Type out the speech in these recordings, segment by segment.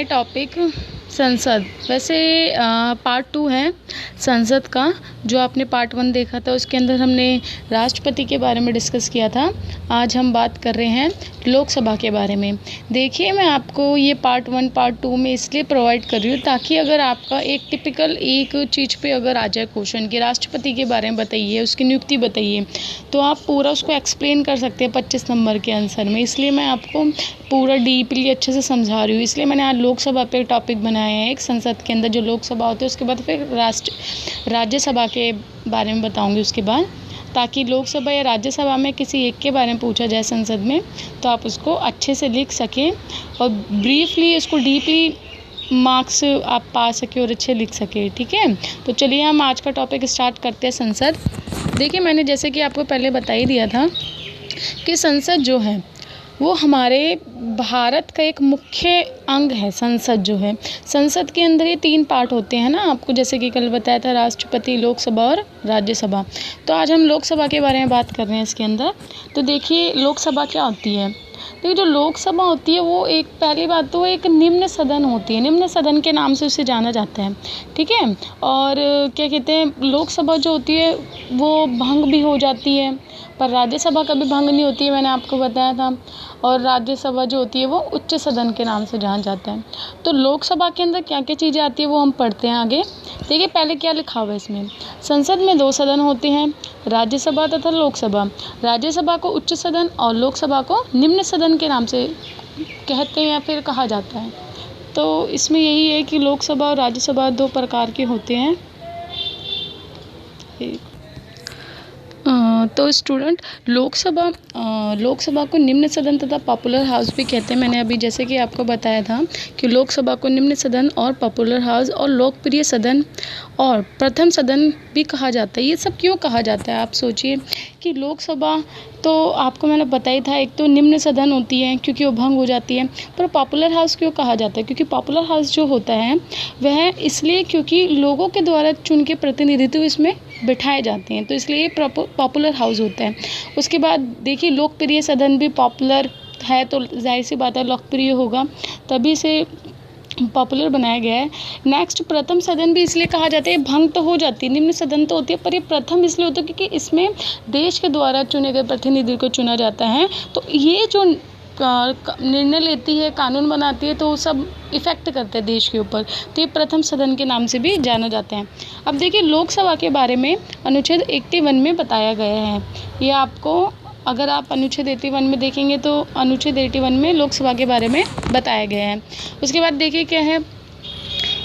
है टॉपिक संसद। वैसे पार्ट 2 है संसद का। जो आपने पार्ट 1 देखा था उसके अंदर हमने राष्ट्रपति के बारे में डिस्कस किया था। आज हम बात कर रहे हैं लोकसभा के बारे में। देखिए, मैं आपको ये पार्ट 1 पार्ट 2 में इसलिए प्रोवाइड कर रही हूँ ताकि अगर आपका एक टिपिकल एक चीज़ पे अगर आ जाए क्वेश्चन कि राष्ट्रपति के बारे में बताइए, उसकी नियुक्ति बताइए, तो आप पूरा उसको एक्सप्लेन कर सकते हैं 25 नंबर के आंसर में। इसलिए मैं आपको पूरा डीपली अच्छे से समझा रही हूँ। इसलिए मैंने आज लोकसभा पे टॉपिक बनाया है। एक संसद के अंदर जो लोकसभा होती है, उसके बाद फिर राज्यसभा के बारे में बताऊंगी उसके बाद, ताकि लोकसभा या राज्यसभा में किसी एक के बारे में पूछा जाए संसद में तो आप उसको अच्छे से लिख सकें और ब्रीफली उसको डीपली मार्क्स आप पा सके और अच्छे लिख सके। ठीक है, तो चलिए हम आज का टॉपिक स्टार्ट करते हैं संसद। देखिए, मैंने जैसे कि आपको पहले बता ही दिया था कि संसद जो है वो हमारे भारत का एक मुख्य अंग है। संसद जो है, संसद के अंदर ये 3 पार्ट होते हैं ना, आपको जैसे कि कल बताया था, राष्ट्रपति, लोकसभा और राज्यसभा। तो आज हम लोकसभा के बारे में बात कर रहे हैं इसके अंदर। तो देखिए, लोकसभा क्या होती है। देखिए, जो लोकसभा होती है वो एक, पहली बात तो एक निम्न सदन होती है। निम्न सदन के नाम से उसे जाना जाता है। ठीक है, और क्या कहते हैं, लोकसभा जो होती है वो भंग भी हो जाती है, पर राज्यसभा कभी भंग नहीं होती है, मैंने आपको बताया था। और राज्यसभा जो होती है वो उच्च सदन के नाम से जाना जाता है। तो लोकसभा के अंदर क्या क्या चीज़ें आती है वो हम पढ़ते हैं आगे। देखिए, पहले क्या लिखा हुआ है इसमें। संसद में 2 सदन होते हैं, राज्यसभा तथा लोकसभा। राज्यसभा को उच्च सदन और लोकसभा को निम्न सदन के नाम से कहते हैं या फिर कहा जाता है। तो इसमें यही है कि लोकसभा और राज्यसभा 2 प्रकार के होते हैं। तो स्टूडेंट, लोकसभा को निम्न सदन तथा पॉपुलर हाउस भी कहते हैं। मैंने अभी जैसे कि आपको बताया था कि लोकसभा को निम्न सदन और पॉपुलर हाउस और लोकप्रिय सदन और प्रथम सदन भी कहा जाता है। ये सब क्यों कहा जाता है, आप सोचिए कि लोकसभा तो आपको मैंने बताया था, एक तो निम्न सदन होती है क्योंकि वो भंग हो जाती है। पर पॉपुलर हाउस क्यों कहा जाता है, क्योंकि पॉपुलर हाउस जो होता है वह इसलिए क्योंकि लोगों के द्वारा चुन के प्रतिनिधित्व इसमें बिठाए जाते हैं, तो इसलिए पॉपुलर हाउस होता है। उसके बाद देखिए, लोकप्रिय सदन भी पॉपुलर है तो जाहिर सी बात है लोकप्रिय होगा, तभी से पॉपुलर बनाया गया है। नेक्स्ट, प्रथम सदन भी इसलिए कहा जाता है, भंग तो हो जाती है, निम्न सदन तो होती है, पर ये प्रथम इसलिए होता है क्योंकि इसमें देश के द्वारा चुने गए प्रतिनिधि को चुना जाता है। तो ये जो निर्णय लेती है, कानून बनाती है, तो वो सब इफ़ेक्ट करते हैं देश के ऊपर, तो ये प्रथम सदन के नाम से भी जाना जाता है। अब देखिए, लोकसभा के बारे में अनुच्छेद 81 में बताया गया है। ये आपको, अगर आप अनुच्छेद 81 में देखेंगे तो अनुच्छेद 81 में लोकसभा के बारे में बताया गया है। उसके बाद देखिए क्या है,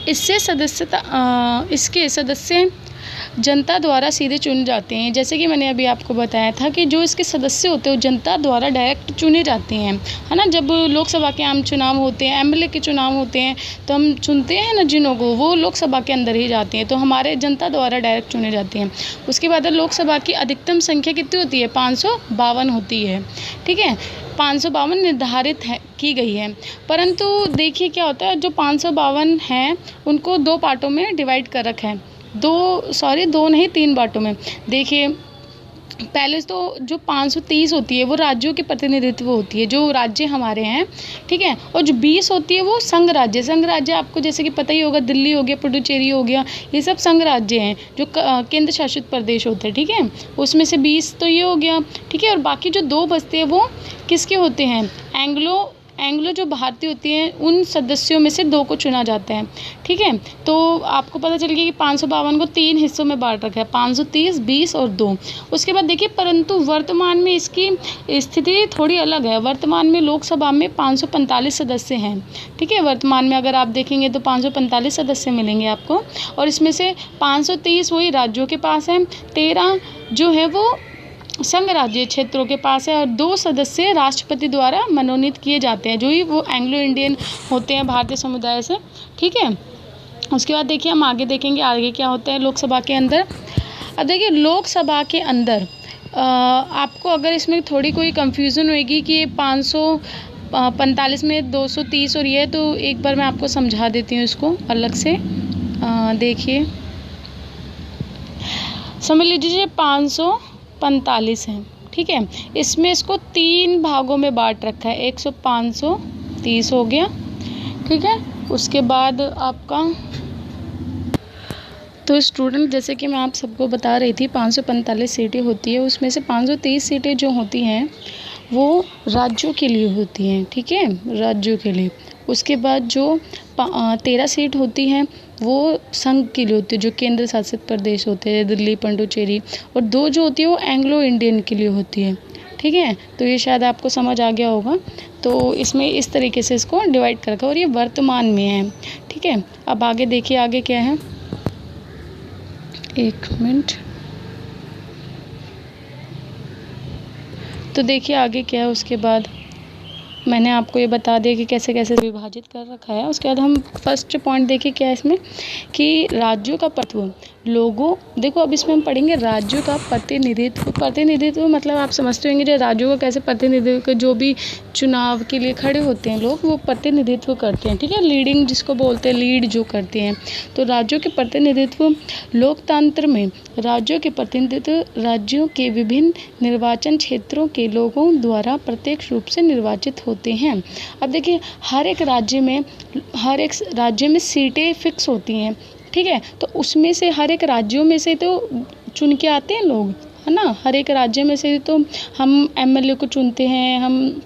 इसके सदस्य जनता द्वारा सीधे चुने जाते हैं। जैसे कि मैंने अभी आपको बताया था कि जो इसके सदस्य होते हैं वो जनता द्वारा डायरेक्ट चुने जाते हैं, है ना। जब लोकसभा के आम चुनाव होते हैं, एमएलए के चुनाव होते हैं, तो हम चुनते हैं ना जिन्हों को, वो लोकसभा के अंदर ही जाते हैं, तो हमारे जनता द्वारा डायरेक्ट चुने जाते हैं। उसके बाद लोकसभा की अधिकतम संख्या कितनी होती है, 552 होती है। ठीक है, 552 निर्धारित है की गई है। परंतु देखिए क्या होता है, जो 552 हैं उनको 2 पार्टों में डिवाइड कर रखा है। 2 नहीं 3 बाटों में। देखिए, पहले तो जो 530 होती है वो राज्यों की प्रतिनिधित्व होती है, जो राज्य हमारे हैं। ठीक है, और जो 20 होती है वो संघ राज्य। संघ राज्य आपको जैसे कि पता ही होगा, दिल्ली हो गया, पुडुचेरी हो गया, ये सब संघ राज्य हैं जो केंद्र शासित प्रदेश होते हैं। ठीक है, उसमें से 20 तो ये हो गया। ठीक है, और बाकी जो 2 बचते हैं वो किसके होते हैं, एंग्लो जो भारतीय होती हैं उन सदस्यों में से 2 को चुना जाता है। ठीक है, तो आपको पता चल गया कि 552 को 3 हिस्सों में बांट रखा है, 530, 20 और 2। उसके बाद देखिए, परंतु वर्तमान में इसकी स्थिति थोड़ी अलग है। वर्तमान में लोकसभा में 545 सदस्य हैं। ठीक है, वर्तमान में अगर आप देखेंगे तो 545 सदस्य मिलेंगे आपको, और इसमें से 530 वही राज्यों के पास है, 13 जो है वो संघ राज्य क्षेत्रों के पास है, और 2 सदस्य राष्ट्रपति द्वारा मनोनीत किए जाते हैं, जो ही वो एंग्लो इंडियन होते हैं भारतीय समुदाय से। ठीक है, उसके बाद देखिए हम आगे देखेंगे आगे क्या होता है लोकसभा के अंदर। अब देखिए, लोकसभा के अंदर आपको अगर इसमें थोड़ी कोई कंफ्यूजन होगी कि ये 545 में 230 और ये, तो एक बार मैं आपको समझा देती हूँ इसको अलग से। देखिए, समझ लीजिए 545 है। ठीक है, इसमें इसको 3 भागों में बांट रखा है, 530 हो गया। ठीक है, उसके बाद आपका तो स्टूडेंट, जैसे कि मैं आप सबको बता रही थी, 545 सीटें होती है, उसमें से 523 सीटें जो होती हैं वो राज्यों के लिए होती हैं, ठीक है, राज्यों के लिए। उसके बाद जो 13 सीट होती हैं वो संघ के लिए होती है, जो केंद्र शासित प्रदेश होते हैं, दिल्ली, पुडुचेरी, और 2 जो होती है वो एंग्लो इंडियन के लिए होती है, ठीक है। तो ये शायद आपको समझ आ गया होगा। तो इसमें इस तरीके से इसको डिवाइड कर रखा है और ये वर्तमान में है, ठीक है। अब आगे देखिए, आगे क्या है, एक मिनट। तो देखिए आगे क्या है। उसके बाद मैंने आपको ये बता दिया कि कैसे कैसे विभाजित कर रखा है। उसके बाद हम फर्स्ट पॉइंट देखिए क्या है इसमें, कि राज्यों का प्रतिनिधित्व लोगों, देखो अब इसमें हम पढ़ेंगे राज्यों का प्रतिनिधित्व। प्रतिनिधित्व मतलब आप समझते होंगे जो राज्यों का कैसे प्रतिनिधित्व, जो भी चुनाव के लिए खड़े होते हैं लोग वो प्रतिनिधित्व करते हैं, ठीक है, लीडिंग जिसको बोलते हैं, लीड जो करते हैं। तो राज्यों के प्रतिनिधित्व, लोकतंत्र में राज्यों के प्रतिनिधित्व राज्यों के विभिन्न निर्वाचन क्षेत्रों के लोगों द्वारा प्रत्यक्ष रूप से निर्वाचित होते हैं। अब देखिए हर एक राज्य में सीटें फिक्स होती हैं, ठीक है। तो उसमें से हर एक राज्यों में से तो चुन के आते हैं लोग, है ना, हर एक राज्य में से तो हम एमएलए को चुनते हैं, हम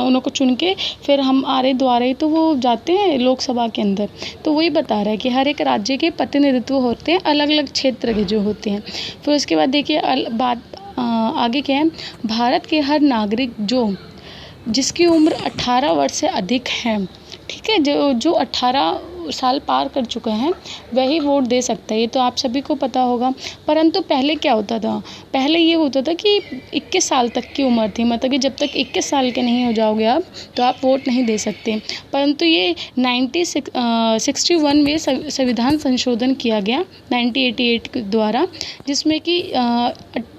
उनको चुन के फिर हमारे द्वारा ही तो वो जाते हैं लोकसभा के अंदर। तो वही बता रहा है कि हर एक राज्य के प्रतिनिधित्व होते हैं, अलग अलग क्षेत्र के जो होते हैं। फिर उसके बाद देखिए आगे क्या है, भारत के हर नागरिक जिसकी उम्र 18 वर्ष से अधिक है, ठीक है, जो 18 साल पार कर चुके हैं वही वोट दे सकता है। ये तो आप सभी को पता होगा। परंतु पहले क्या होता था, पहले ये होता था कि 21 साल तक की उम्र थी, मतलब कि जब तक 21 साल के नहीं हो जाओगे आप तो आप वोट नहीं दे सकते। परंतु ये 1961 में संविधान संशोधन किया गया 1988 के द्वारा, जिसमें कि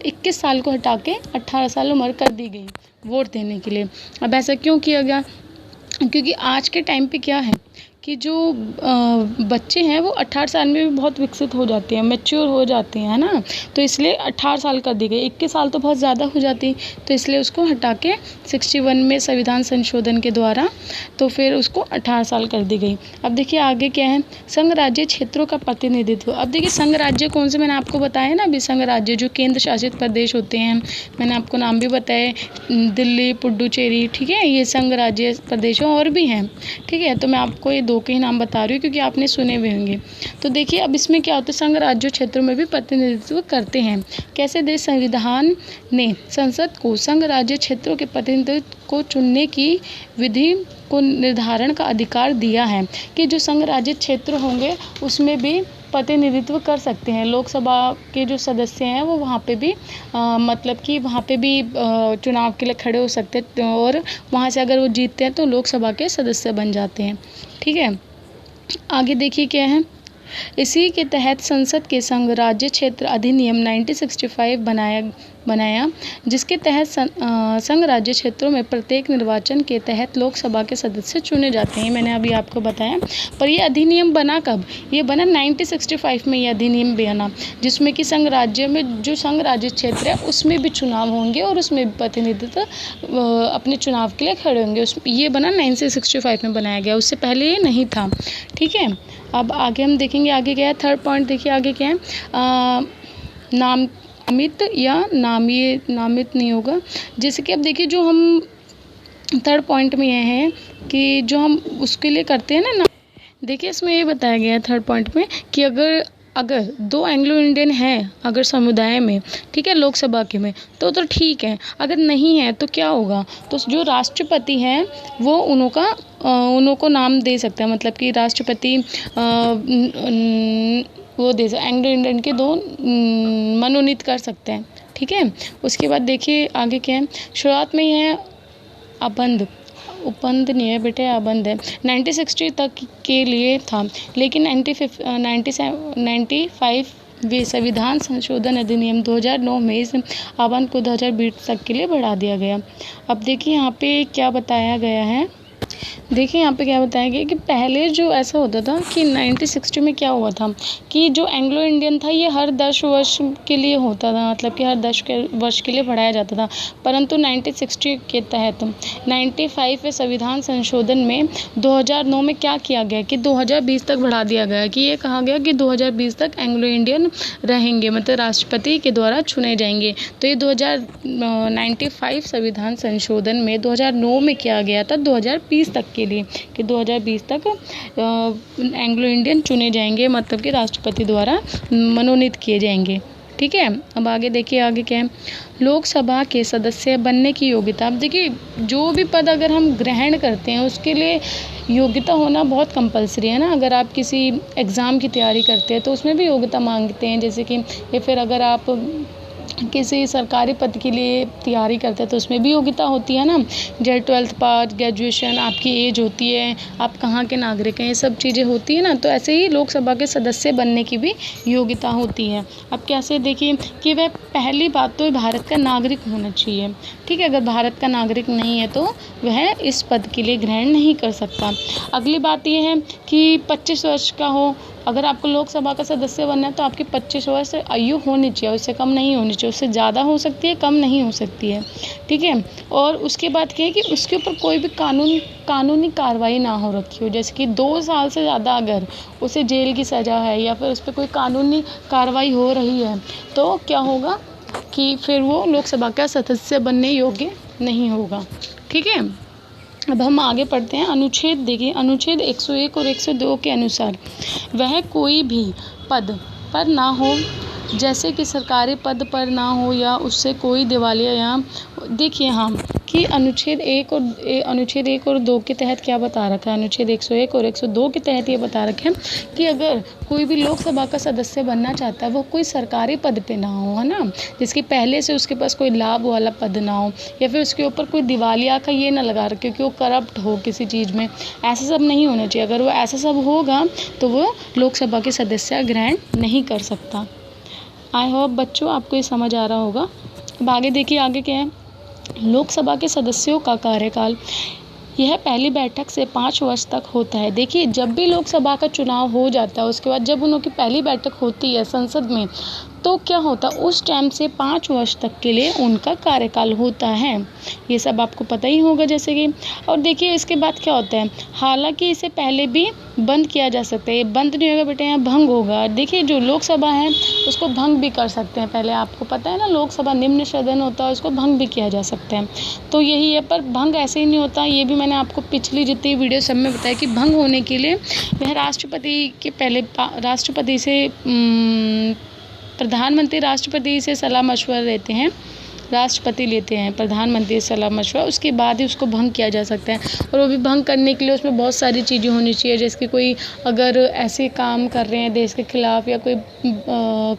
21 साल को हटा के 18 साल उम्र कर दी गई वोट देने के लिए। अब ऐसा क्यों किया गया, क्योंकि आज के टाइम पे क्या है कि जो बच्चे हैं वो 18 साल में भी बहुत विकसित हो जाते हैं, मैच्योर हो जाते हैं, है ना। तो इसलिए 18 साल कर दी गई, 21 साल तो बहुत ज़्यादा हो जाती, तो इसलिए उसको हटा के 61 में संविधान संशोधन के द्वारा तो फिर उसको 18 साल कर दी गई। अब देखिए आगे क्या है, संघ राज्य क्षेत्रों का प्रतिनिधित्व। अब देखिए संघ राज्य कौन से, मैंने आपको बताया ना अभी, संघ राज्य जो केंद्र शासित प्रदेश होते हैं, मैंने आपको नाम भी बताए, दिल्ली, पुडुचेरी, ठीक है, ये संघ राज्य प्रदेश और भी हैं, ठीक है। तो मैं आपको ये 2 के ही नाम बता रही हूँ क्योंकि आपने सुने हुए होंगे। तो देखिए अब इसमें क्या होता है, संघ राज्य क्षेत्रों में भी प्रतिनिधित्व करते हैं। कैसे, देश संविधान ने संसद को संघ राज्य क्षेत्रों के प्रतिनिधित्व को चुनने की विधि को निर्धारण का अधिकार दिया है, कि जो संघ राज्य क्षेत्र होंगे उसमें भी प्रतिनिधित्व कर सकते हैं। लोकसभा के जो सदस्य हैं वो वहाँ पे भी मतलब कि वहाँ पे भी चुनाव के लिए खड़े हो सकते हैं, और वहाँ से अगर वो जीतते हैं तो लोकसभा के सदस्य बन जाते हैं, ठीक है। आगे देखिए क्या है, इसी के तहत संसद के संघ राज्य क्षेत्र अधिनियम 1965 बनाया, जिसके तहत संघ राज्य क्षेत्रों में प्रत्येक निर्वाचन के तहत लोकसभा के सदस्य चुने जाते हैं। मैंने अभी आपको बताया। पर ये अधिनियम बना कब, ये बना 1965 में, ये अधिनियम बना जिसमें कि संघ राज्य में जो संघ राज्य क्षेत्र है उसमें भी चुनाव होंगे और उसमें भी प्रतिनिधित्व अपने चुनाव के लिए खड़े होंगे। ये बना 1965 में बनाया गया, उससे पहले ये नहीं था, ठीक है। अब आगे हम देखेंगे, आगे क्या है, थर्ड पॉइंट देखिए आगे क्या है, नामित या नामित नहीं होगा, जैसे कि अब देखिए जो हम थर्ड पॉइंट में ये है कि जो हम उसके लिए करते हैं ना, देखिए इसमें ये बताया गया है थर्ड पॉइंट में कि अगर 2 एंग्लो इंडियन हैं अगर समुदाय में, ठीक है, लोकसभा के में, तो ठीक है। अगर नहीं है तो क्या होगा, तो जो राष्ट्रपति हैं वो उनको नाम दे सकता है, मतलब कि राष्ट्रपति वो एंग्लो इंडियन के 2 मनोनीत कर सकते हैं, ठीक है। उसके बाद देखिए आगे क्या है, शुरुआत में ये है उपबंध नहीं है बेटे, अबंध है, 1960 तक के लिए था, लेकिन 95 वे संविधान संशोधन अधिनियम 2009 में इस अबंध को 2020 तक के लिए बढ़ा दिया गया। अब देखिए यहाँ पे क्या बताया गया है, देखिए यहाँ पे क्या बताया गया कि पहले जो ऐसा होता था कि 1960 में क्या हुआ था कि जो एंग्लो इंडियन था ये हर 10 वर्ष के लिए होता था, मतलब कि हर 10 वर्ष के लिए पढ़ाया जाता था। परंतु 1960 के तहत 95वें संविधान संशोधन में 2009 में क्या किया गया कि 2020 तक बढ़ा दिया गया कि ये कहा गया कि 2020 तक एंग्लो इंडियन रहेंगे, मतलब राष्ट्रपति के द्वारा चुने जाएंगे। तो ये 1995 संविधान संशोधन में 2009 में किया गया था 2020 तक के लिए कि 2020 तक एंग्लो इंडियन चुने जाएंगे, मतलब कि राष्ट्रपति द्वारा मनोनीत किए जाएंगे। ठीक है, अब आगे देखिए, आगे क्या है, लोकसभा के सदस्य बनने की योग्यता। अब देखिए जो भी पद अगर हम ग्रहण करते हैं उसके लिए योग्यता होना बहुत कंपलसरी है ना। अगर आप किसी एग्ज़ाम की तैयारी करते हैं तो उसमें भी योग्यता मांगते हैं, जैसे कि या फिर अगर आप किसी सरकारी पद के लिए तैयारी करते हैं तो उसमें भी योग्यता होती है ना। जैसे 12th पास, ग्रेजुएशन, आपकी एज होती है, आप कहाँ के नागरिक हैं, ये सब चीज़ें होती है ना। तो ऐसे ही लोकसभा के सदस्य बनने की भी योग्यता होती है। अब कैसे देखिए कि वह पहली बात तो भारत का नागरिक होना चाहिए। ठीक है, अगर भारत का नागरिक नहीं है तो वह इस पद के लिए ग्रहण नहीं कर सकता। अगली बात ये है कि 25 वर्ष का हो। अगर आपको लोकसभा का सदस्य बनना है तो आपकी 25 वर्ष आयु होनी चाहिए, उससे कम नहीं होनी चाहिए। उससे ज़्यादा हो सकती है, कम नहीं हो सकती है। ठीक है, और उसके बाद क्या है कि उसके ऊपर कोई भी कानूनी कार्रवाई ना हो रखी हो, जैसे कि 2 साल से ज़्यादा अगर उसे जेल की सज़ा है या फिर उस पर कोई कानूनी कार्रवाई हो रही है तो क्या होगा कि फिर वो लोकसभा का सदस्य बनने योग्य नहीं होगा। ठीक है, अब हम आगे पढ़ते हैं। अनुच्छेद देखिए, अनुच्छेद 101 और 102 के अनुसार वह कोई भी पद पर ना हो, जैसे कि सरकारी पद पर ना हो या उससे कोई दिवालिया या देखिए हाँ कि अनुच्छेद 1 और 2 के तहत क्या बता रखा है। अनुच्छेद 101 और 102 के तहत ये बता रखे हैं कि अगर कोई भी लोकसभा का सदस्य बनना चाहता है वो कोई सरकारी पद पे ना हो, है ना, जिसकी पहले से उसके पास कोई लाभ वाला पद ना हो या फिर उसके ऊपर कोई दिवालिया का ये ना लगा रखे कि वो करप्ट हो किसी चीज़ में। ऐसा सब नहीं होना चाहिए। अगर वो ऐसा सब होगा तो वो लोकसभा के सदस्य ग्रहण नहीं कर सकता। आई होप बच्चों आपको ये समझ आ रहा होगा। अब आगे देखिए, आगे क्या है, लोकसभा के सदस्यों का कार्यकाल यह पहली बैठक से 5 वर्ष तक होता है। देखिए जब भी लोकसभा का चुनाव हो जाता है उसके बाद जब उनकी पहली बैठक होती है संसद में तो क्या होता है उस टाइम से 5 वर्ष तक के लिए उनका कार्यकाल होता है। ये सब आपको पता ही होगा जैसे कि। और देखिए इसके बाद क्या होता है, हालांकि इसे पहले भी बंद किया जा सकता है। ये बंद नहीं होगा बेटे, यहाँ भंग होगा। देखिए जो लोकसभा है उसको भंग भी कर सकते हैं। पहले आपको पता है ना, लोकसभा निम्न सदन होता है, उसको भंग भी किया जा सकता है। तो यही है, पर भंग ऐसे ही नहीं होता। ये भी मैंने आपको पिछली जितनी वीडियो सब में बताया कि भंग होने के लिए वह राष्ट्रपति के पहले राष्ट्रपति से प्रधानमंत्री राष्ट्रपति से सलाह मशवरा लेते हैं, राष्ट्रपति लेते हैं प्रधानमंत्री से सलाह मशवरा, उसके बाद ही उसको भंग किया जा सकता है। और वो भी भंग करने के लिए उसमें बहुत सारी चीज़ें होनी चाहिए, जैसे कि कोई अगर ऐसे काम कर रहे हैं देश के खिलाफ या कोई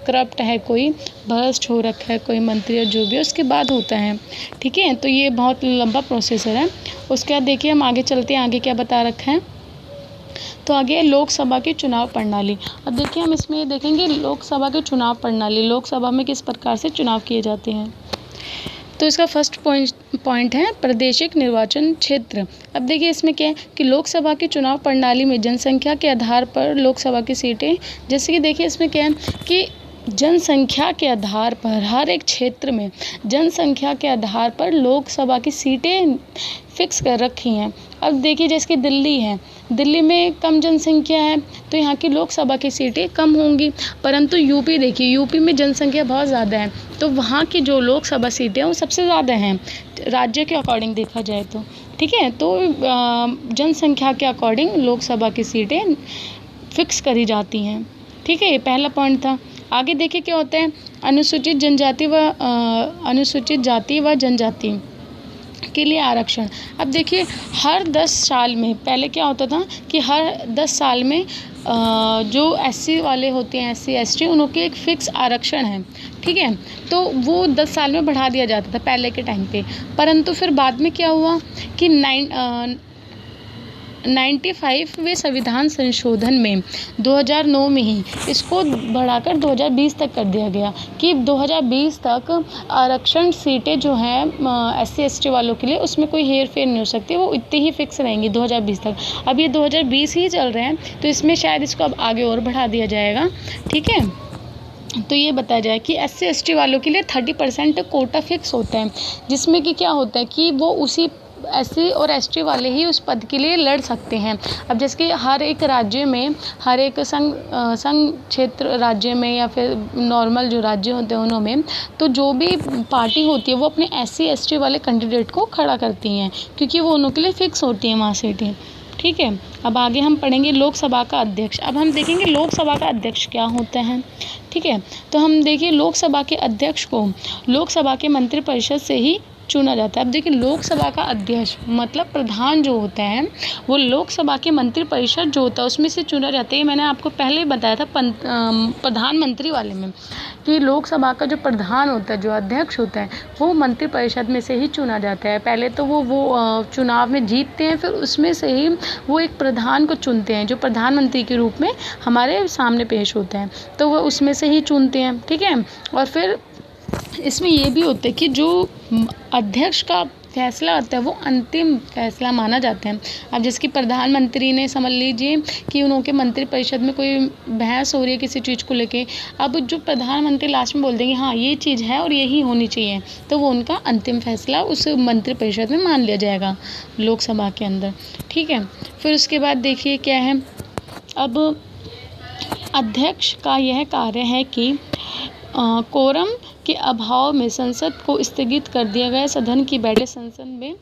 करप्ट है, कोई भ्रष्ट हो रखा है कोई मंत्री या जो भी, उसके बाद होता है। ठीक है, तो ये बहुत लंबा प्रोसेसर है। उसके बाद देखिए हम आगे चलते हैं, आगे क्या बता रखा है। तो आगे लोकसभा की चुनाव प्रणाली। अब देखिए हम इसमें देखेंगे लोकसभा की चुनाव प्रणाली, लोकसभा में किस प्रकार से चुनाव किए जाते हैं। तो इसका फर्स्ट पॉइंट है प्रादेशिक निर्वाचन क्षेत्र। अब देखिए इसमें क्या है कि लोकसभा की चुनाव प्रणाली में जनसंख्या के आधार पर लोकसभा की सीटें, जैसे कि देखिए इसमें क्या है कि जनसंख्या के आधार पर हर एक क्षेत्र में जनसंख्या के आधार पर लोकसभा की सीटें फिक्स कर रखी हैं। अब देखिए जैसे कि दिल्ली है, दिल्ली में कम जनसंख्या है तो यहाँ की लोकसभा की सीटें कम होंगी। परंतु यूपी देखिए, यूपी में जनसंख्या बहुत ज़्यादा है तो वहाँ की जो लोकसभा सीटें हैं वो सबसे ज़्यादा हैं राज्य के अकॉर्डिंग देखा जाए तो। ठीक है, तो जनसंख्या के अकॉर्डिंग लोकसभा की सीटें फिक्स करी जाती हैं। ठीक है, ये पहला पॉइंट था। आगे देखिए क्या होता है, अनुसूचित जाति व जनजाति के लिए आरक्षण। अब देखिए हर 10 साल में, पहले क्या होता था कि हर 10 साल में जो SC वाले होते हैं, SC ST, उनके एक फिक्स आरक्षण है। ठीक है, तो वो 10 साल में बढ़ा दिया जाता था पहले के टाइम पे। परंतु फिर बाद में क्या हुआ कि 95वें संविधान संशोधन में 2009 में ही इसको बढ़ाकर 2020 तक कर दिया गया कि 2020 तक आरक्षण सीटें जो हैं SC ST वालों के लिए उसमें कोई हेर फेर नहीं हो सकती, वो इतनी ही फिक्स रहेंगी 2020 तक। अब ये 2020 ही चल रहे हैं, तो इसमें शायद इसको अब आगे और बढ़ा दिया जाएगा। ठीक है, तो ये बताया जाए कि SC ST वालों के लिए 30% कोटा फिक्स होता है, जिसमें कि क्या होता है कि वो उसी SC और ST वाले ही उस पद के लिए लड़ सकते हैं। अब जैसे कि हर एक राज्य में, हर एक संघ क्षेत्र राज्य में या फिर नॉर्मल जो राज्य होते हैं उनमें, तो जो भी पार्टी होती है वो अपने SC ST वाले कैंडिडेट को खड़ा करती हैं, क्योंकि वो उनके लिए फिक्स होती हैं वहाँ सीटें। ठीक है, अब आगे हम पढ़ेंगे लोकसभा का अध्यक्ष। अब हम देखेंगे लोकसभा का अध्यक्ष क्या होता है। ठीक है, तो हम देखिए लोकसभा के अध्यक्ष को लोकसभा के मंत्रिपरिषद से ही चुना जाता है। अब देखिए लोकसभा का अध्यक्ष मतलब प्रधान जो होता है वो लोकसभा के मंत्रिपरिषद जो होता है उसमें से चुना जाता है। मैंने आपको पहले बताया था प्रधानमंत्री वाले में कि लोकसभा का जो प्रधान होता है, जो अध्यक्ष होता है, वो मंत्रिपरिषद में से ही चुना जाता है। पहले तो वो चुनाव में जीतते हैं, फिर उसमें से ही वो एक प्रधान को चुनते हैं जो प्रधानमंत्री के रूप में हमारे सामने पेश होता है, तो वो उसमें से ही चुनते हैं। ठीक है, और फिर इसमें ये भी होता है कि जो अध्यक्ष का फैसला होता है वो अंतिम फैसला माना जाता है। अब जिसकी प्रधानमंत्री ने समझ लीजिए कि उनके मंत्रिपरिषद में कोई बहस हो रही है किसी चीज़ को लेके, अब जो प्रधानमंत्री लास्ट में बोल देंगे हाँ ये चीज़ है और यही होनी चाहिए, तो वो उनका अंतिम फैसला उस मंत्रिपरिषद में मान लिया जाएगा लोकसभा के अंदर। ठीक है, फिर उसके बाद देखिए क्या है, अब अध्यक्ष का यह कार्य है कि कोरम के अभाव में संसद को स्थगित कर दिया गया। सदन की बैठक संसद में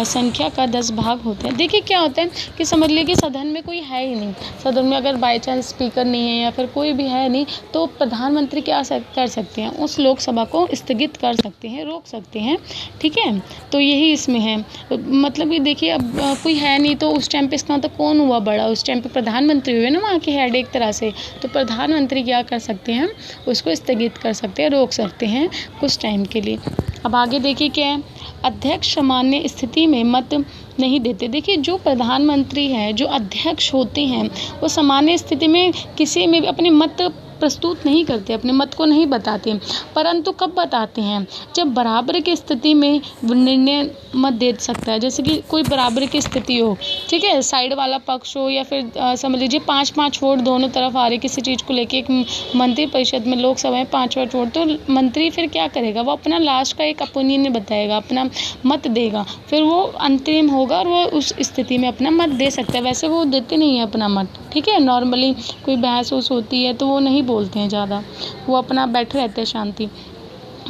संख्या का 10 भाग होते हैं। देखिए क्या होता है कि समझ लीजिए कि सदन में कोई है ही नहीं, सदन में अगर बाई चांस स्पीकर नहीं है या फिर कोई भी है नहीं, तो प्रधानमंत्री क्या कर सकते हैं, उस लोकसभा को स्थगित कर सकते हैं, रोक सकते हैं। ठीक है, तो यही इसमें है, मतलब कि देखिए अब कोई है नहीं तो उस टाइम पे इसका मतलब कौन हुआ बड़ा, उस टाइम पे प्रधानमंत्री हुए ना वहाँ के हेड एक तरह से, तो प्रधानमंत्री क्या कर सकते हैं, उसको स्थगित कर सकते हैं, रोक सकते हैं कुछ टाइम के लिए। अब आगे देखिए क्या है, अध्यक्ष सामान्य स्थिति में मत नहीं देते। देखिए जो प्रधानमंत्री है, जो अध्यक्ष होते हैं, वो सामान्य स्थिति में किसी में भी अपने मत प्रस्तुत नहीं करते, अपने मत को नहीं बताते, परंतु कब बताते हैं, जब बराबर की स्थिति में निर्णय मत दे सकता है। जैसे कि कोई बराबर की स्थिति हो, ठीक है, साइड वाला पक्ष हो या फिर समझ लीजिए 5-5 वोट दोनों तरफ आ रहे किसी चीज़ को लेके, एक मंत्रिपरिषद में लोकसभा में 5 वोट, तो मंत्री फिर क्या करेगा, वो अपना लास्ट का एक ओपिनियन बताएगा, अपना मत देगा, फिर वो अंतरिम होगा और वो उस स्थिति में अपना मत दे सकता है। वैसे वो देते नहीं है अपना मत, ठीक है, नॉर्मली कोई बहस वहस होती है तो वो नहीं बोलते हैं ज़्यादा, वो अपना बैठे रहते हैं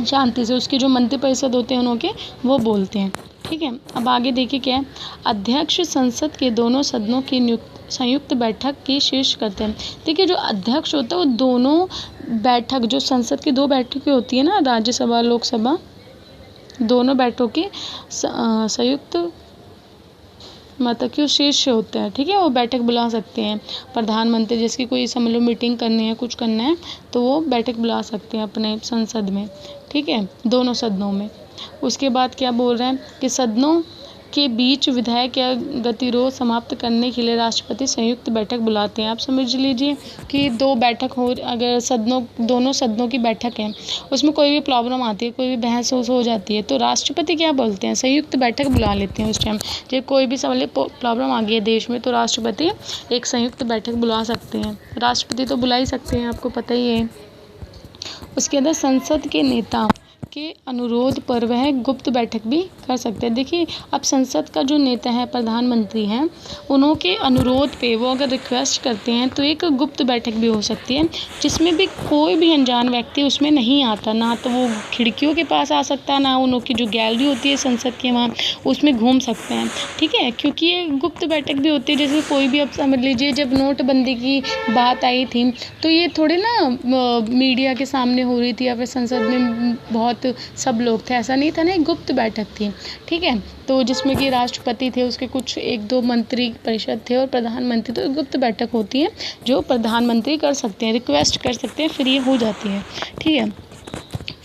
शांति से, उसके जो मंत्रिपरिषद होते हैं उनके वो बोलते हैं। ठीक है, अब आगे देखिए क्या है, अध्यक्ष संसद के दोनों सदनों की संयुक्त बैठक की शीर्ष करते हैं। देखिए जो अध्यक्ष होता है वो दोनों बैठक, जो संसद की 2 बैठकें होती है ना, राज्यसभा लोकसभा, दोनों बैठकों की संयुक्त मतलब कि शीर्ष होता है। ठीक है, वो बैठक बुला सकते हैं प्रधानमंत्री, जिसकी कोई समझ लो मीटिंग करनी है, कुछ करना है, तो वो बैठक बुला सकते हैं अपने संसद में। ठीक है, दोनों सदनों में। उसके बाद क्या बोल रहे हैं कि सदनों के बीच विधायक या गतिरोध समाप्त करने के लिए राष्ट्रपति संयुक्त बैठक बुलाते हैं। आप समझ लीजिए कि 2 बैठक हो, अगर दोनों सदनों की बैठक है, उसमें कोई भी प्रॉब्लम आती है, कोई भी बहस हो जाती है, तो राष्ट्रपति क्या बोलते हैं, संयुक्त बैठक बुला लेते हैं उस टाइम। जब कोई भी समझ प्रॉब्लम आ गई है देश में, तो राष्ट्रपति एक संयुक्त बैठक बुला सकते हैं। राष्ट्रपति तो बुला ही सकते हैं, आपको पता ही है। उसके अंदर संसद के नेता के अनुरोध पर वह गुप्त बैठक भी कर सकते हैं। देखिए अब संसद का जो नेता है, प्रधानमंत्री हैं, उनके अनुरोध पे वो अगर रिक्वेस्ट करते हैं तो एक गुप्त बैठक भी हो सकती है, जिसमें भी कोई भी अनजान व्यक्ति उसमें नहीं आता, ना तो वो खिड़कियों के पास आ सकता है, ना उनकी जो गैलरी होती है संसद के वहाँ उसमें घूम सकते हैं। ठीक है, क्योंकि ये गुप्त बैठक भी होती है। जैसे कोई भी, अब समझ लीजिए जब नोटबंदी की बात आई थी, तो ये थोड़े ना मीडिया के सामने हो रही थी या फिर संसद में बहुत सब लोग थे, ऐसा नहीं था ना, एक गुप्त बैठक थी। ठीक है, तो जिसमें कि राष्ट्रपति थे, उसके कुछ 1-2 मंत्री परिषद थे और प्रधानमंत्री, तो गुप्त बैठक होती है जो प्रधानमंत्री कर सकते हैं, रिक्वेस्ट कर सकते हैं, फिर ये हो जाती है। ठीक है,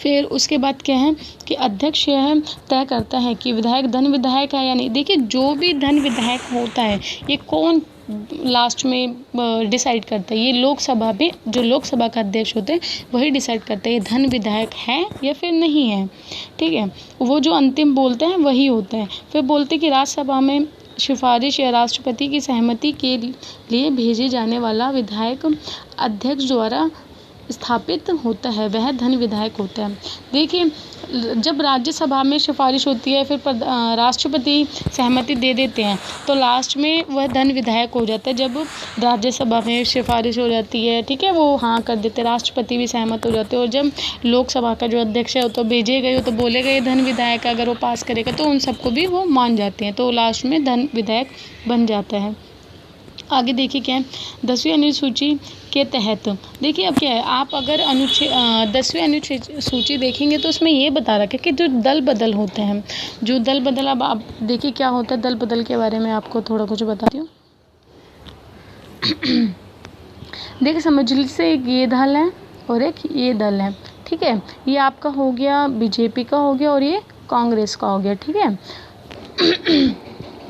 फिर उसके बाद क्या है कि अध्यक्ष यह तय करता है कि विधायक धन विधायक है या नहीं। देखिए जो भी धन विधायक होता है ये कौन लास्ट में डिसाइड करता है, ये लोकसभा में जो लोकसभा का अध्यक्ष होते हैं वही डिसाइड करते हैं ये धन विधायक है या फिर नहीं है। ठीक है, वो जो अंतिम बोलते हैं वही होता है। फिर बोलते हैं कि राज्यसभा में सिफारिश या राष्ट्रपति की सहमति के लिए भेजे जाने वाला विधायक अध्यक्ष द्वारा स्थापित होता है, वह धन विधायक होता है। देखिए जब राज्यसभा में सिफारिश होती है फिर राष्ट्रपति सहमति दे देते हैं तो लास्ट में वह धन विधायक हो जाता है। जब राज्यसभा में सिफारिश हो जाती है, ठीक है, वो हाँ कर देते, राष्ट्रपति भी सहमत हो जाते हैं, और जब लोकसभा का जो अध्यक्ष है वो तो भेजे गए हो तो बोले गए धन विधायक, अगर वो पास करेगा तो उन सबको भी वो मान जाते हैं, तो लास्ट में धन विधायक बन जाता है। आगे देखिए क्या है 10वीं अनुसूची के तहत। देखिए अब क्या है, आप अगर 10वीं अनुसूची देखेंगे तो उसमें ये बता रखा है कि जो दल बदल होते हैं, जो दल बदल, अब आप देखिए क्या होता है दल बदल के बारे में आपको थोड़ा कुछ बताती हूँ। देखिए समझ लीजिए एक ये दल है और एक ये दल है, ठीक है, ये आपका हो गया बीजेपी का हो गया और ये कांग्रेस का हो गया, ठीक है।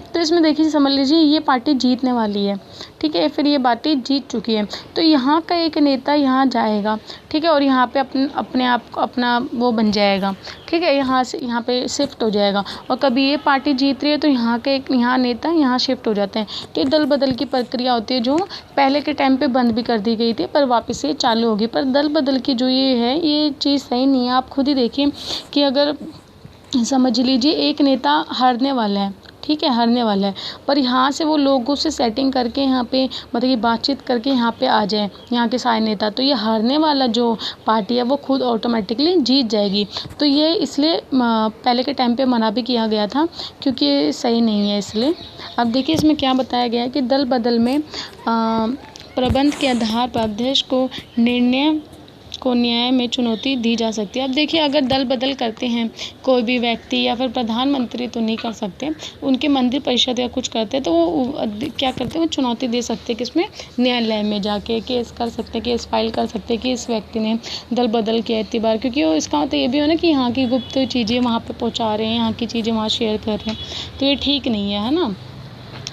तो इसमें देखिए समझ लीजिए ये पार्टी जीतने वाली है, ठीक है, फिर ये पार्टी जीत चुकी है तो यहाँ का एक नेता यहाँ जाएगा, ठीक है, और यहाँ पे अपने आप को अपना वो बन जाएगा, ठीक है, यहाँ से यहाँ पे शिफ्ट हो जाएगा, और कभी ये पार्टी जीत रही है तो यहाँ के एक यहाँ नेता यहाँ शिफ्ट हो जाते हैं। तो ये दल बदल की प्रक्रिया होती है जो पहले के टाइम पे बंद भी कर दी गई थी पर वापस से चालू होगी। पर दल बदल की जो ये है ये चीज़ सही नहीं है। आप खुद ही देखिए कि अगर समझ लीजिए एक नेता हारने वाला है, ठीक है, हारने वाला है, पर यहाँ से वो लोगों से सेटिंग करके यहाँ पे मतलब कि बातचीत करके यहाँ पे आ जाए यहाँ के सारे नेता, तो ये हारने वाला जो पार्टी है वो खुद ऑटोमेटिकली जीत जाएगी। तो ये इसलिए पहले के टाइम पे मना भी किया गया था क्योंकि ये सही नहीं है इसलिए। अब देखिए इसमें क्या बताया गया है कि दल बदल में प्रबंध के आधार पर अध्यक्ष को निर्णय को न्याय में चुनौती दी जा सकती है। अब देखिए अगर दल बदल करते हैं कोई भी व्यक्ति या फिर प्रधानमंत्री तो नहीं कर सकते, उनके मंत्री परिषद या कुछ करते हैं तो वो क्या करते हैं, वो चुनौती दे सकते हैं, किसमें, न्यायालय में जाके केस कर सकते हैं, केस फाइल कर सकते हैं कि इस व्यक्ति ने दल बदल किया इतनी बार, क्योंकि वो इसका मतलब ये भी हो ना कि यहाँ की गुप्त चीज़ें वहाँ पर पहुँचा रहे हैं, यहाँ की चीज़ें वहाँ शेयर कर रहे हैं, तो ये ठीक नहीं है ना।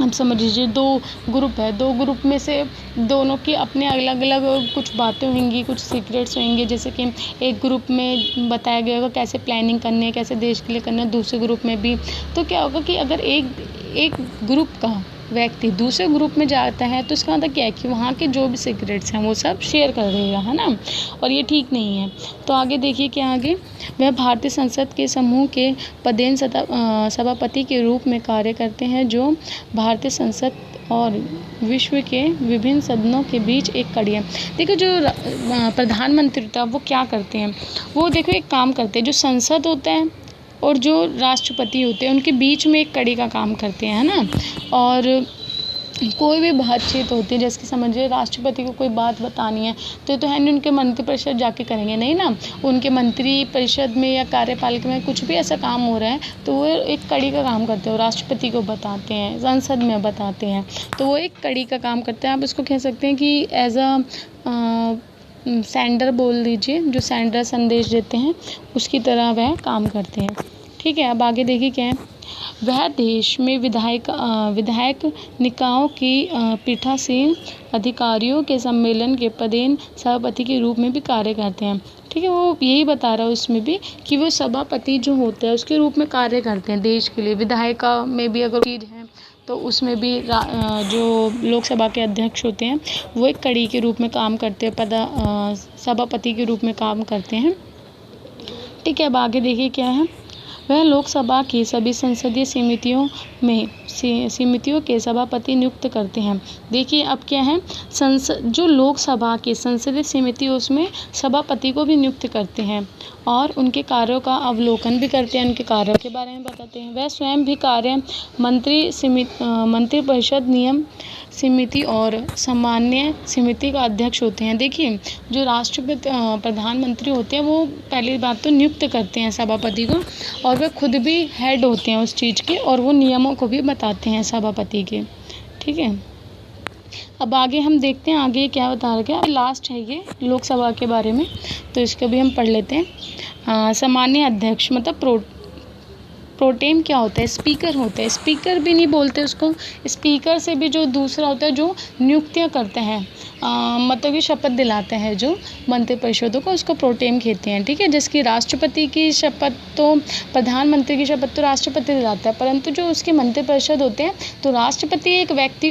अब समझ लीजिए दो ग्रुप है, दो ग्रुप में से दोनों की अपने अलग अलग कुछ बातें होंगी, कुछ सीक्रेट्स होंगे, जैसे कि एक ग्रुप में बताया गया होगा कैसे प्लानिंग करनी है, कैसे देश के लिए करना है, दूसरे ग्रुप में भी। तो क्या होगा कि अगर एक ग्रुप का व्यक्ति दूसरे ग्रुप में जाता है तो इसका मतलब क्या है कि वहाँ के जो भी सीक्रेट्स हैं वो सब शेयर कर देगा, है ना, और ये ठीक नहीं है। तो आगे देखिए क्या आगे, वह भारतीय संसद के समूह के पदेन सभापति के रूप में कार्य करते हैं जो भारतीय संसद और विश्व के विभिन्न सदनों के बीच एक कड़ी है। देखो जो प्रधानमंत्री होता है वो क्या करते हैं, वो देखो एक काम करते हैं, जो संसद होता है और जो राष्ट्रपति होते हैं उनके बीच में एक कड़ी का काम करते हैं, है ना। और कोई भी बातचीत होती है, जैसे कि समझिए राष्ट्रपति को कोई बात बतानी है तो है नहीं उनके मंत्री परिषद जाके करेंगे, नहीं ना, उनके मंत्री परिषद में या कार्यपालिका में कुछ भी ऐसा काम हो रहा है तो वो एक कड़ी का काम करते हैं, राष्ट्रपति को बताते हैं, संसद में बताते हैं, तो वो एक कड़ी का काम करते हैं। आप इसको कह सकते हैं कि एज अ सेंडर बोल दीजिए, जो सेंडर संदेश देते हैं उसकी तरह वह काम करते हैं, ठीक है। अब आगे देखिए क्या है, वह देश में विधायक निकायों की पीठासीन अधिकारियों के सम्मेलन के पदेन सभापति के रूप में भी कार्य करते हैं, ठीक है। वो यही बता रहा है उसमें भी कि वो सभापति जो होता है उसके रूप में कार्य करते हैं देश के लिए। विधायक में भी अगर चीज़ है तो उसमें भी जो लोकसभा के अध्यक्ष होते हैं वो एक कड़ी के रूप में काम करते हैं, सभापति के रूप में काम करते हैं, ठीक है। अब आगे देखिए क्या है, वह लोकसभा की सभी संसदीय समितियों के सभापति नियुक्त करते हैं। देखिए अब क्या है, जो लोकसभा की संसदीय समिति उसमें सभापति को भी नियुक्त करते हैं और उनके कार्यों का अवलोकन भी करते हैं, उनके कार्यों के बारे में बताते हैं। वह स्वयं भी कार्य मंत्री परिषद नियम समिति और सामान्य समिति का अध्यक्ष होते हैं। देखिए जो राष्ट्रपति प्रधानमंत्री होते हैं वो पहली बात तो नियुक्त करते हैं सभापति को, और वे खुद भी हेड होते हैं उस चीज़ के, और वो नियमों को भी बताते हैं सभापति के, ठीक है। अब आगे हम देखते हैं आगे क्या बता रखा है। लास्ट है ये लोकसभा के बारे में, तो इसको भी हम पढ़ लेते हैं। सामान्य अध्यक्ष मतलब प्रोटेम क्या होता है? स्पीकर होता है। स्पीकर भी नहीं बोलते उसको, स्पीकर से भी जो दूसरा होता है जो नियुक्तियां करते हैं, मतलब कि शपथ दिलाते हैं जो मंत्रिपरिषदों को, उसको प्रोटेम कहते हैं। ठीक है, जिसकी राष्ट्रपति की शपथ तो प्रधानमंत्री की शपथ तो राष्ट्रपति दिलाता है, परंतु जो उसके मंत्रिपरिषद होते हैं तो राष्ट्रपति एक व्यक्ति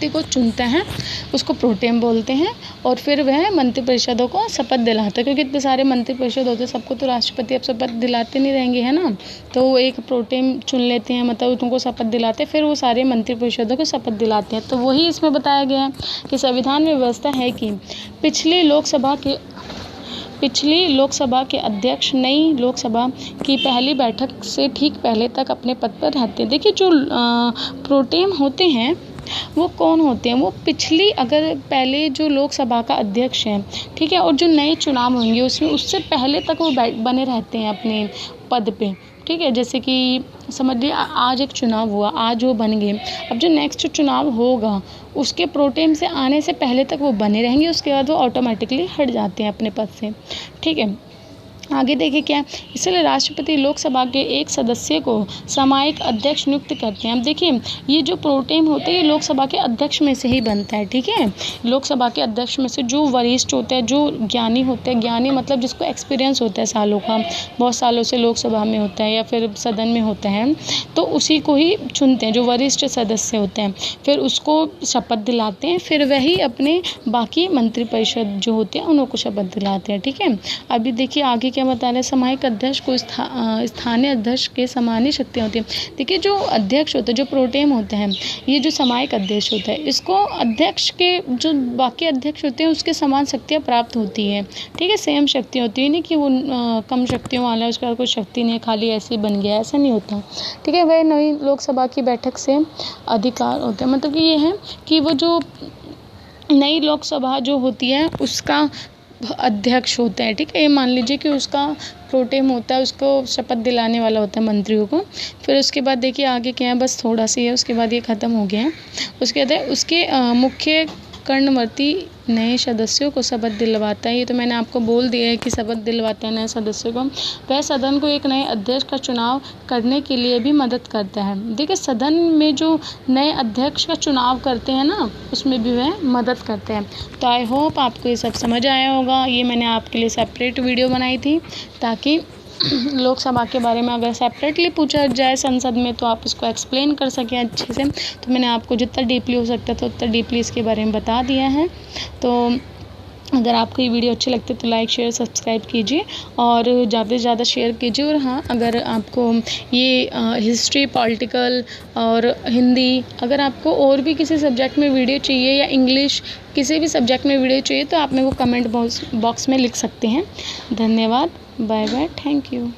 को चुनते हैं, उसको प्रोटेम बोलते हैं, और फिर वह मंत्रिपरिषदों को शपथ दिलाता है। क्योंकि इतने सारे मंत्रिपरिषद होते हैं, सबको तो राष्ट्रपति अब शपथ दिलाते नहीं रहेंगे, है ना। तो वो एक प्रोटेम चुन लेते हैं, मतलब उनको शपथ दिलाते हैं, फिर वो सारे मंत्रिपरिषदों को शपथ दिलाते हैं। तो वही इसमें बताया गया है कि संविधान में व्यवस्था है कि पिछली लोकसभा के अध्यक्ष नई लोकसभा की पहली बैठक से ठीक पहले तक अपने पद पर रहते हैं। देखिए, जो प्रोटेम होते हैं वो कौन होते हैं? वो अगर पहले जो लोकसभा का अध्यक्ष है, ठीक है, और जो नए चुनाव होंगे उसमें उससे पहले तक वो बने रहते हैं अपने पद पे। ठीक है, जैसे कि समझ लीजिए आज एक चुनाव हुआ, आज वो बन गए, अब जो नेक्स्ट चुनाव होगा उसके प्रोटेम से आने से पहले तक वो बने रहेंगे, उसके बाद वो ऑटोमेटिकली हट जाते हैं अपने पद से। ठीक है, आगे देखिए क्या है, इसलिए राष्ट्रपति लोकसभा के एक सदस्य को सामयिक अध्यक्ष नियुक्त करते हैं। अब देखिए, ये जो प्रोटेम होते हैं ये लोकसभा के अध्यक्ष में से ही बनता है। ठीक है, लोकसभा के अध्यक्ष में से जो वरिष्ठ होते हैं, जो ज्ञानी होते हैं, ज्ञानी मतलब जिसको एक्सपीरियंस होता है सालों का, बहुत सालों से लोकसभा में होता है या फिर सदन में होता है, तो उसी को ही चुनते हैं, जो वरिष्ठ सदस्य होते हैं, फिर उसको शपथ दिलाते हैं, फिर वही अपने बाकी मंत्रिपरिषद जो होते हैं उनको शपथ दिलाते हैं। ठीक है, अभी देखिए आगे क्या बता रहे हैं, सामयिक अध्यक्ष को स्थानीय अध्यक्ष के समान ही शक्तियाँ होती हैं। देखिए, जो अध्यक्ष होते हैं, जो प्रोटेम होते हैं, ये जो सामयिक अध्यक्ष होता है, इसको अध्यक्ष के जो बाकी अध्यक्ष होते हैं उसके समान शक्तियाँ प्राप्त होती हैं। ठीक है, सेम शक्तियाँ होती है, नहीं कि वो कम शक्तियों वाला है, उसके बाद कोई शक्ति नहीं है, खाली ऐसे ही बन गया, ऐसा नहीं होता। ठीक है, वह नई लोकसभा की बैठक से अधिकार होते हैं, मतलब कि ये है कि वो जो नई लोकसभा जो होती है उसका अध्यक्ष होता है। ठीक है, ये मान लीजिए कि उसका प्रोटेम होता है, उसको शपथ दिलाने वाला होता है मंत्रियों को। फिर उसके बाद देखिए आगे क्या है, बस थोड़ा सी है, उसके बाद ये ख़त्म हो गया है। उसके बाद उसके मुख्य कर्णवर्ती नए सदस्यों को शपथ दिलवाता है। ये तो मैंने आपको बोल दिया है कि शपथ दिलवाता है नए सदस्यों को। वह सदन को एक नए अध्यक्ष का चुनाव करने के लिए भी मदद करता है। देखिए, सदन में जो नए अध्यक्ष का चुनाव करते हैं ना, उसमें भी वह मदद करते हैं। तो आई होप आपको ये सब समझ आया होगा। ये मैंने आपके लिए सेपरेट वीडियो बनाई थी ताकि लोकसभा के बारे में अगर सेपरेटली पूछा जाए संसद में तो आप इसको एक्सप्लेन कर सकें अच्छे से। तो मैंने आपको जितना डीपली हो सकता था उतना डीपली इसके बारे में बता दिया है। तो अगर आपको ये वीडियो अच्छी लगती है तो लाइक शेयर सब्सक्राइब कीजिए और ज़्यादा से ज़्यादा शेयर कीजिए। और हाँ, अगर आपको ये हिस्ट्री, पॉलिटिकल और हिंदी, अगर आपको और भी किसी सब्जेक्ट में वीडियो चाहिए या इंग्लिश किसी भी सब्जेक्ट में वीडियो चाहिए तो आप मेरे को कमेंट बॉक्स में लिख सकते हैं। धन्यवाद, बाय बाय, थैंक यू।